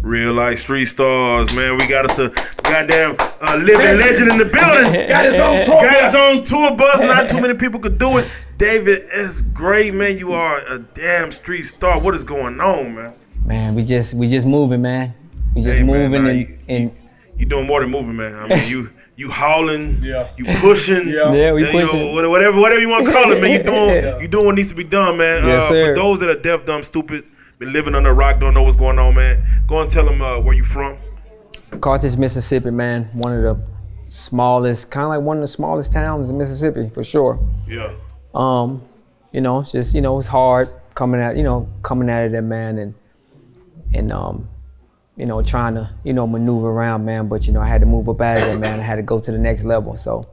RealLyfeStreetStarz, man. We got us a goddamn living legend in the building. Got his own tour bus. Got his own tour bus. Not too many people could do it. David, it's great, man. You are a damn street star. What is going on, man? Man, we just moving, man. We just moving, man, you doing more than moving, man. I mean, you hauling, yeah. You pushing, yeah, we pushing. You know, whatever you want to call it, man. You doing what needs to be done, man. Yes, sir. For those that are deaf, dumb, stupid, been living under a rock, don't know what's going on, man. Go and tell them where you from. Carthage, Mississippi, man. One of the smallest, kind of like one of the smallest towns in Mississippi, for sure. Yeah. You know, it's just, you know, it's hard coming out of there, man, and you know, trying to, you know, maneuver around, man. But you know, I had to move up out of there, man. I had to go to the next level. So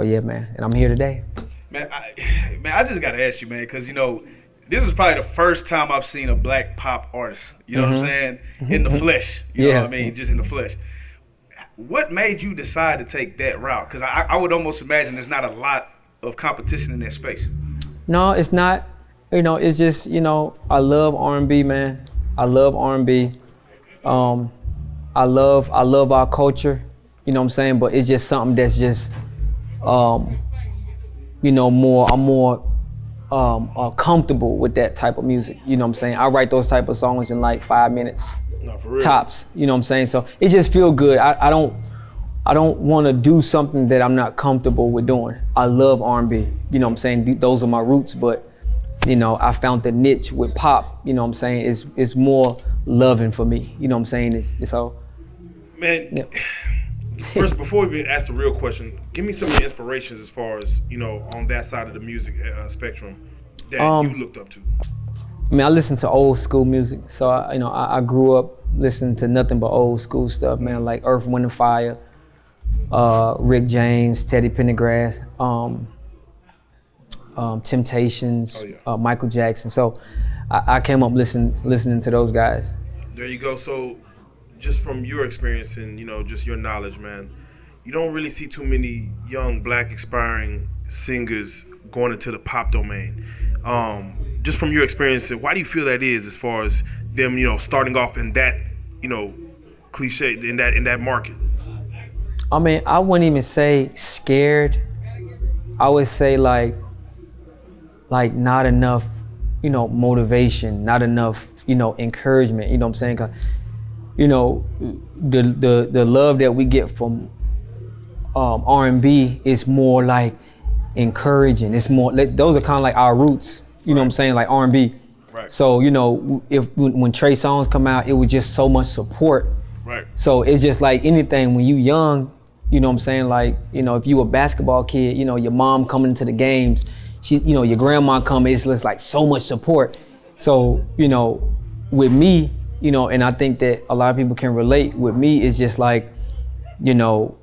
yeah, man. And I'm here today. Man, I just gotta ask you, man, because you know, this is probably the first time I've seen a black pop artist. You know what I'm saying? In the flesh. You know what I mean? Just in the flesh. What made you decide to take that route? Because I would almost imagine there's not a lot of competition in that space. No, it's not. You know, it's just, you know, I love R&B, man. I love R&B. I love our culture. You know what I'm saying? But it's just something that's just, you know, I'm more comfortable with that type of music. You know what I'm saying? I write those type of songs in like 5 minutes. No, for real. Tops. You know what I'm saying? So it just feel good. I don't want to do something that I'm not comfortable with doing. I love R&B. You know what I'm saying? Those are my roots, but you know, I found the niche with pop. You know what I'm saying? It's more loving for me. You know what I'm saying? It's all. Man, yeah. First, before we ask the real question, give me some of the inspirations as far as, you know, on that side of the music spectrum that you looked up to. I mean, I listen to old school music, so I grew up listening to nothing but old school stuff, man, like Earth, Wind and Fire, Rick James, Teddy Pendergrass, Temptations, Michael Jackson. So I came up listening to those guys. There you go. So just from your experience and, you know, just your knowledge, man, you don't really see too many young black aspiring singers going into the pop domain. Just from your experience, why do you feel that is, as far as them, you know, starting off in that, you know, cliche, in that market? I mean, I wouldn't even say scared. I would say like not enough, you know, motivation, not enough, you know, encouragement. You know what I'm saying? 'Cause, you know, the love that we get from R&B is more like encouraging. It's more, those are kind of like our roots. You know what I'm saying? Like R&B. Right. So, you know, when Trey songs come out, it was just so much support. Right. So it's just like anything when you young, you know what I'm saying? Like, you know, if you a basketball kid, you know, your mom coming to the games, you know, your grandma coming, it's just like so much support. So, you know, with me, you know, and I think that a lot of people can relate with me, it's just like, you know,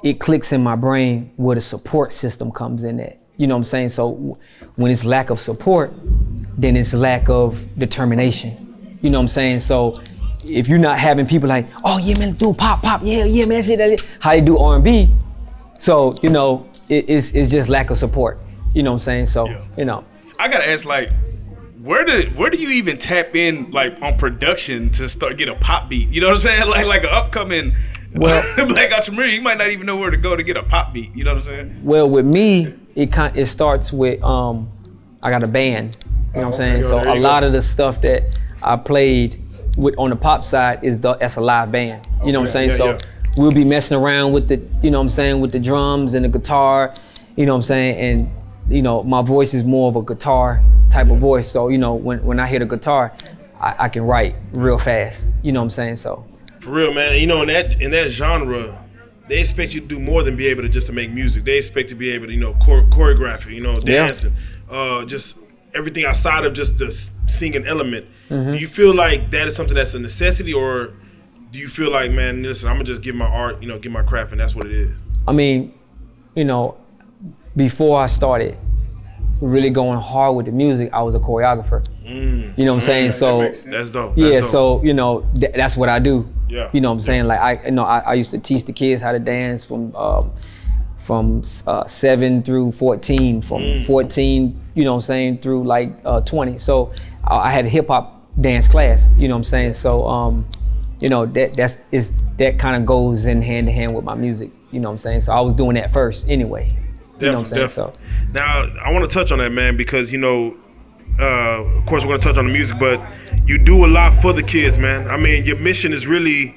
it clicks in my brain where the support system comes in at. You know what I'm saying? So when it's lack of support, then it's lack of determination. You know what I'm saying? So if you're not having people like, oh yeah, man, do pop, yeah, man, that's it. How they do R&B. So, you know, it's just lack of support. You know what I'm saying? So, you know. I gotta ask, like, where do you even tap in, like, on production to get a pop beat? You know what I'm saying? Like an upcoming black entrepreneur, you might not even know where to go to get a pop beat. You know what I'm saying? Well, with me, it starts with I got a band. You know what I'm saying? So a lot of the stuff that I played with on the pop side that's a live band. You know what I'm saying? We'll be messing around with the, you know what I'm saying, with the drums and the guitar. You know what I'm saying? And you know, my voice is more of a guitar type of voice. So, you know, when I hear the guitar, I can write real fast. You know what I'm saying? So. For real, man. You know, in that genre, they expect you to do more than be able to make music. They expect to be able to, you know, choreograph it, you know, dancing, just everything outside of just the singing element. Do you feel like that is something that's a necessity, or do you feel like, man, listen, I'm gonna just give my art, you know, give my craft, and that's what it is? I mean, you know, before I started really going hard with the music, I was a choreographer. You know what I'm saying? So that's dope. Yeah, that's dope. So you know, that's what I do. Yeah. You know what I'm saying? Like I used to teach the kids how to dance from 7 through 14, from 14, you know what I'm saying, through like 20. So I had a hip hop dance class. You know what I'm saying? So you know, that kind of goes in hand to hand with my music. You know what I'm saying? So I was doing that first anyway. You know what I'm saying? So now I want to touch on that, man, because you know, of course we're going to touch on the music, but you do a lot for the kids, man. I mean, your mission is really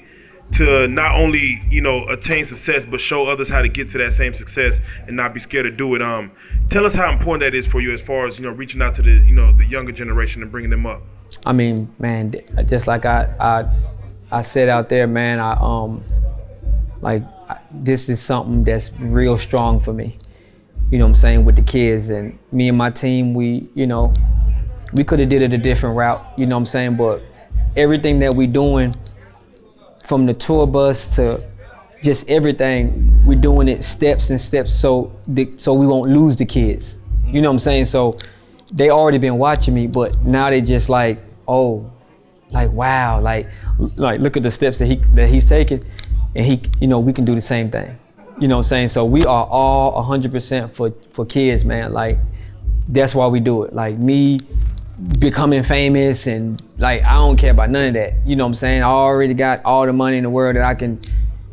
to not only, you know, attain success, but show others how to get to that same success and not be scared to do it. Tell us how important that is for you as far as, you know, reaching out to the, you know, the younger generation and bringing them up. I mean, man, just like I said out there, man, this is something that's real strong for me. You know what I'm saying, with the kids, and me and my team, we, you know, we could have did it a different route, you know what I'm saying, but everything that we doing, from the tour bus to just everything, we're doing it steps and steps so we won't lose the kids. You know what I'm saying? So they already been watching me, but now they just like, oh, like wow, like look at the steps that he's taking, and he, you know, we can do the same thing. You know what I'm saying? So we are all 100% for kids, man. Like that's why we do it. Like me becoming famous and like I don't care about none of that. You know what I'm saying? I already got all the money in the world that I can,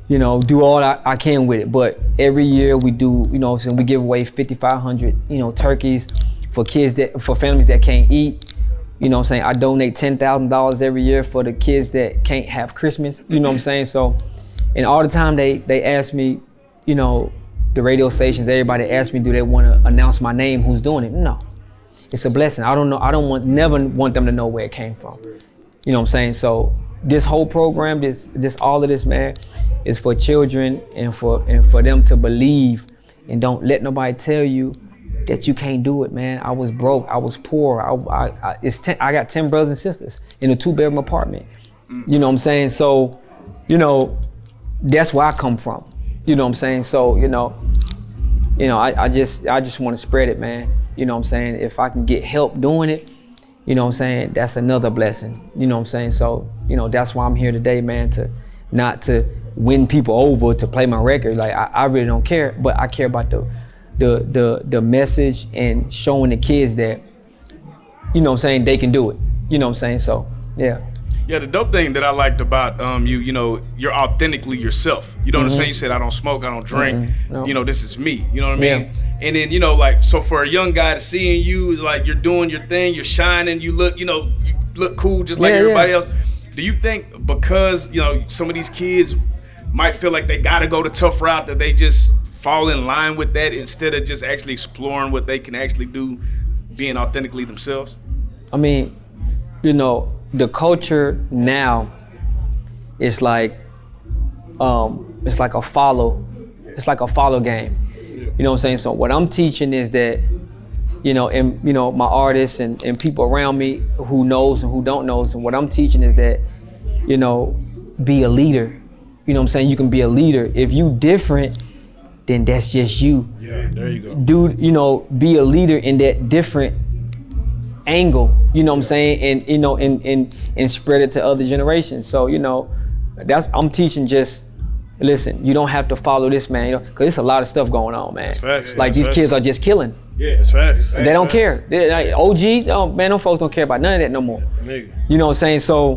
you know, do all I can with it. But every year we do, you know, so we give away 5,500, you know, turkeys for families that can't eat. You know what I'm saying? I donate $10,000 every year for the kids that can't have Christmas. You know what I'm saying? So, and all the time they ask me, you know, the radio stations, everybody asks me, do they want to announce my name, who's doing it? No. It's a blessing. I don't know. Never want them to know where it came from. You know what I'm saying? So this whole program, this all of this, man, is for children and for them to believe, and don't let nobody tell you that you can't do it, man. I was broke. I was poor. I got 10 brothers and sisters in a 2-bedroom apartment. You know what I'm saying? So, you know, that's where I come from. You know what I'm saying? So, you know, I just want to spread it, man. You know what I'm saying? If I can get help doing it, you know what I'm saying, that's another blessing. You know what I'm saying? So, you know, that's why I'm here today, man, not to win people over to play my record. Like I really don't care, but I care about the message and showing the kids that, you know what I'm saying, they can do it. You know what I'm saying? So, yeah. Yeah, the dope thing that I liked about you know, you're authentically yourself. You know what I'm saying? You said, I don't smoke, I don't drink. No. You know, this is me. You know what I mean? Yeah. And then, you know, like, so for a young guy to seeing you is like, you're doing your thing, you're shining, you look, you know, you look cool just like everybody else. Do you think because, you know, some of these kids might feel like they gotta go the tough route, that they just fall in line with that instead of just actually exploring what they can actually do, being authentically themselves? I mean, you know, the culture now is like it's like a follow game. You know what I'm saying? So what I'm teaching is that, you know, and you know, my artists and people around me who knows and who don't knows, and what I'm teaching is that, you know, be a leader. You know what I'm saying? You can be a leader. If you different, then that's just you. Yeah, there you go. Dude, you know, be a leader in that different angle, you know what I'm saying, and you know, and spread it to other generations. So, you know, I'm teaching just, listen, you don't have to follow this, man, you know, because there's a lot of stuff going on, man. That's facts. Like these kids are just killing. Yeah, that's facts. They don't care. Like, OG, oh, man, them folks don't care about none of that no more. Nigga. You know what I'm saying? So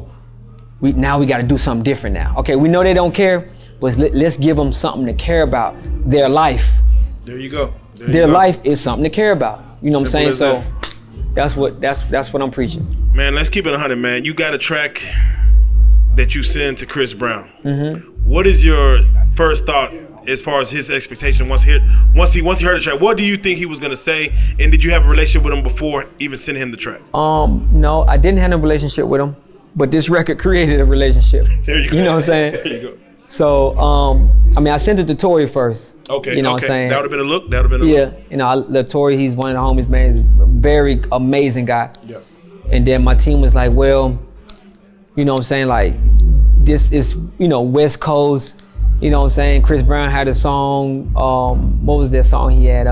we got to do something different now. Okay, we know they don't care, but let's give them something to care about. Their life. There you go. Their life is something to care about. You know what I'm saying? So that's what I'm preaching. Man, let's keep it 100, man. You got a track that you send to Chris Brown. What is your first thought as far as his expectation once he heard the track? What do you think he was gonna say? And did you have a relationship with him before even sending him the track? No, I didn't have a relationship with him, but this record created a relationship. There you go. You know what I'm saying? There you go. So, I mean, I sent it to Tory first. Okay, you know what I'm saying? That would have been a look? That would have been a look? Yeah, you know, Tory, he's one of the homies, man. He's a very amazing guy. Yeah. And then my team was like, well, you know what I'm saying, like, this is, you know, West Coast, you know what I'm saying? Chris Brown had a song, what was that song he had?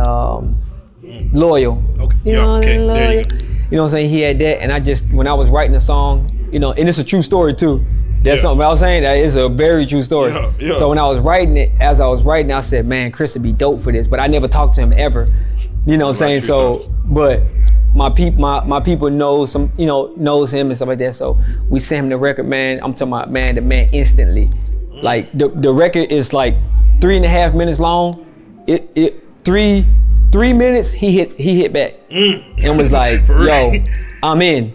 Loyal. Okay, you know, okay, Loyal. there you go. You know what I'm saying? He had that, and I just, when I was writing the song, you know, and it's a true story too. That's something I was saying, that is a very true story. Yeah. So when I was writing it, I said, man, Chris would be dope for this, but I never talked to him ever. You know what I'm saying? So, but my people knows him and stuff like that. So we sent him the record, man. I'm talking about, man, the man instantly. Like the record is like 3.5 minutes long. Three minutes he hit back and was like, yo, I'm in.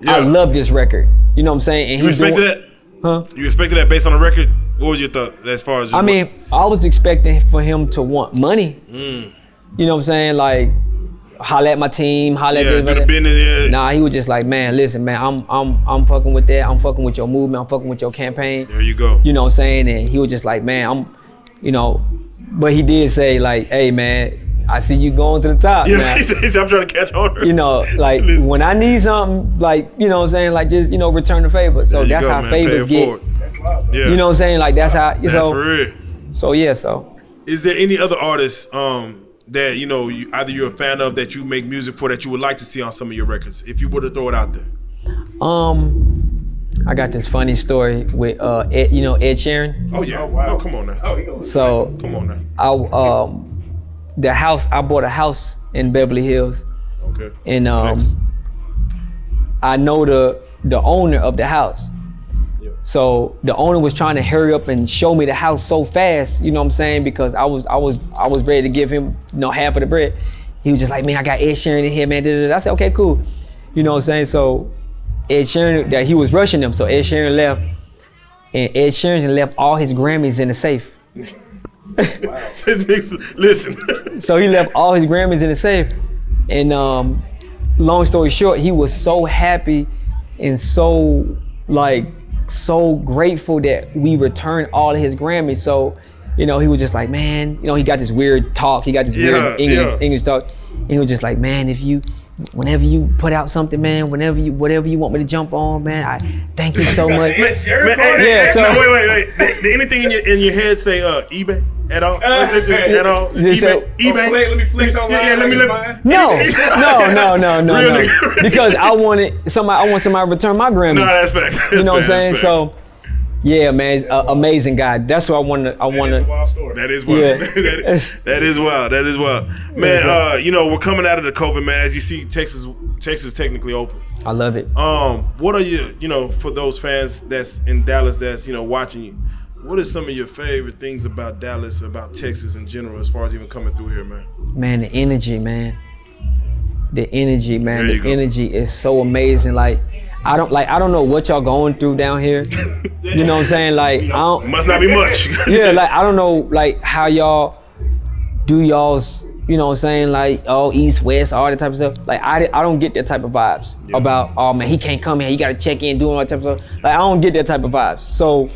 Yeah. I love this record. You know what I'm saying? And you expected that? Huh? You expected that based on the record? What was your thought as far as? I was expecting for him to want money. You know what I'm saying? Like, holla at my team, holla at this. Business, Nah, he was just like, man, listen, man, I'm fucking with that. I'm fucking with your movement. I'm fucking with your campaign. There you go. You know what I'm saying? And he was just like, man, but he did say like, hey, man, I see you going to the top. Yeah, man. He said, I'm trying to catch on. You know, like when I need something, like, you know what I'm saying, like just, return the favor. So that's how favors get. That's love. Yeah. You know what I'm saying? Like that's how. That's for real. So yeah. So. Is there any other artists that either you're a fan of that you make music for that you would like to see on some of your records, if you were to throw it out there? I got this funny story with Ed Sherrans. Oh yeah. Oh wow. Oh, come on now. Oh, so come on now. I bought a house in Beverly Hills. Okay. And I know the owner of the house. Yeah. So the owner was trying to hurry up and show me the house so fast, you know what I'm saying? Because I was ready to give him, half of the bread. He was just like, man, I got Ed Sherrans in here, man. I said, okay, cool. You know what I'm saying? So Ed Sherrans, that he was rushing them, so Ed Sherrans left, and Ed Sherrans left all his Grammys in the safe. Wow. Listen. So he left all his Grammys in the safe, and long story short, he was so happy and so grateful that we returned all of his Grammys. So, he was just like, man, he got this weird talk, he got this weird English talk, and he was just like, man, whenever you put out something, man, whatever you want me to jump on, man, I thank you so much. Yeah. So wait. Did anything in your head say eBay at all? At all? eBay. Let me flex on. No. Really? Because I want somebody to return my Grammys. No, that's facts. You know what I'm saying? So. Yeah, man, amazing guy. That's what I want to. That is a wild story. That is wild. Yeah. that is wild. Man, we're coming out of the COVID, man. As you see, Texas is technically open. I love it. What are you, for those fans that's in Dallas that's, watching you, what are some of your favorite things about Dallas, about Texas in general, as far as even coming through here, man? Man, the energy, man. The energy is so amazing. Like, I don't know what y'all going through down here. You know what I'm saying? Like, I don't. Must not be much. Yeah, like I don't know, like how y'all do y'all's. You know what I'm saying? Like, east, west, all that type of stuff. Like, I don't get that type of vibes about, oh man, he can't come here. You gotta check in, doing all that type of stuff. Like, I don't get that type of vibes. So,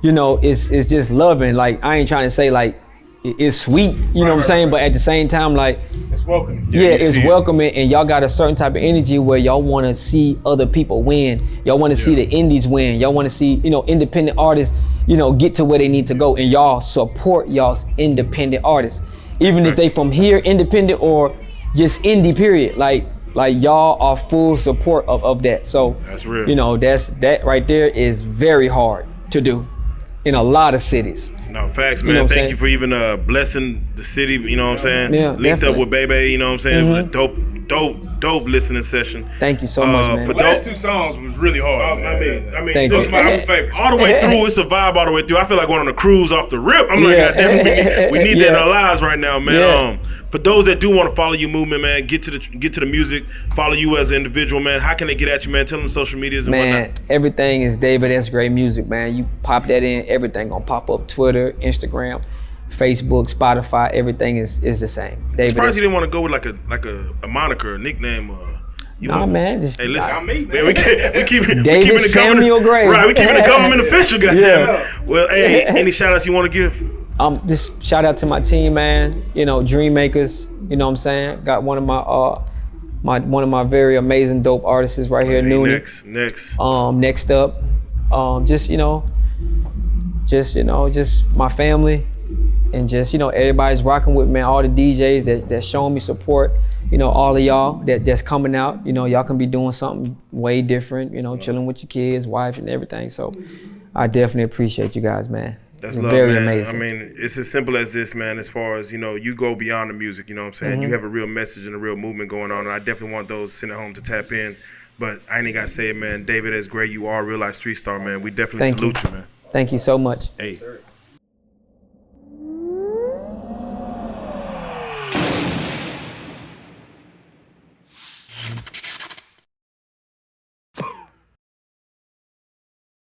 it's just loving. Like, I ain't trying to say like it's sweet. You know what I'm saying? But at the same time, like, it's welcoming. Yeah, it's welcoming, and y'all got a certain type of energy where y'all want to see other people win. Y'all want to see the indies win. Y'all want to see, independent artists, get to where they need to go, and y'all support y'all's independent artists, even if they from here, independent or just indie. Period. Like y'all are full support of that. So that's real. That right there is very hard to do in a lot of cities. No, facts, man. Thank you for even blessing the city, you know what I'm saying? Yeah, Linked up with Bebe, you know what I'm saying? It was a dope listening session. Thank you so much, man. The last two songs was really hard. I mean, those are my favorites. All the way through, it's a vibe all the way through. I feel like going on a cruise off the rip. I'm like, God damn, we need that in our lives right now, man. For those that do want to follow your movement, man, get to the music, follow you as an individual, man. How can they get at you, man? Tell them social medias and whatnot. Man, everything is David S. Gray Music, man. You pop that in, everything gonna pop up. Twitter, Instagram, Facebook, Spotify, everything is the same. I'm surprised you didn't want to go with like a moniker, a nickname. Man. Hey, listen, me, man. We keep it David the Samuel Gray. Right, we keeping the government official, goddamn. Yeah. Well, hey, any shout outs you want to give? Just shout out to my team, man. Dream Makers. You know what I'm saying? Got one of one of my very amazing dope artists right here, Noonie. Next up, just my family, and just everybody's rocking with me. All the DJs that's showing me support. All of y'all that's coming out. Y'all can be doing something way different. Chilling with your kids, wife, and everything. So I definitely appreciate you guys, man. That's love, very man. amazing. I mean, it's as simple as this, man. As far as, you know, you go beyond the music, you know what I'm saying? You have a real message and a real movement going on, and I definitely want those sitting at home to tap in. But I ain't got to say it, man. David, as great you are, Real Life Street Star, man. We definitely salute you, man. Thank you so much. Hey.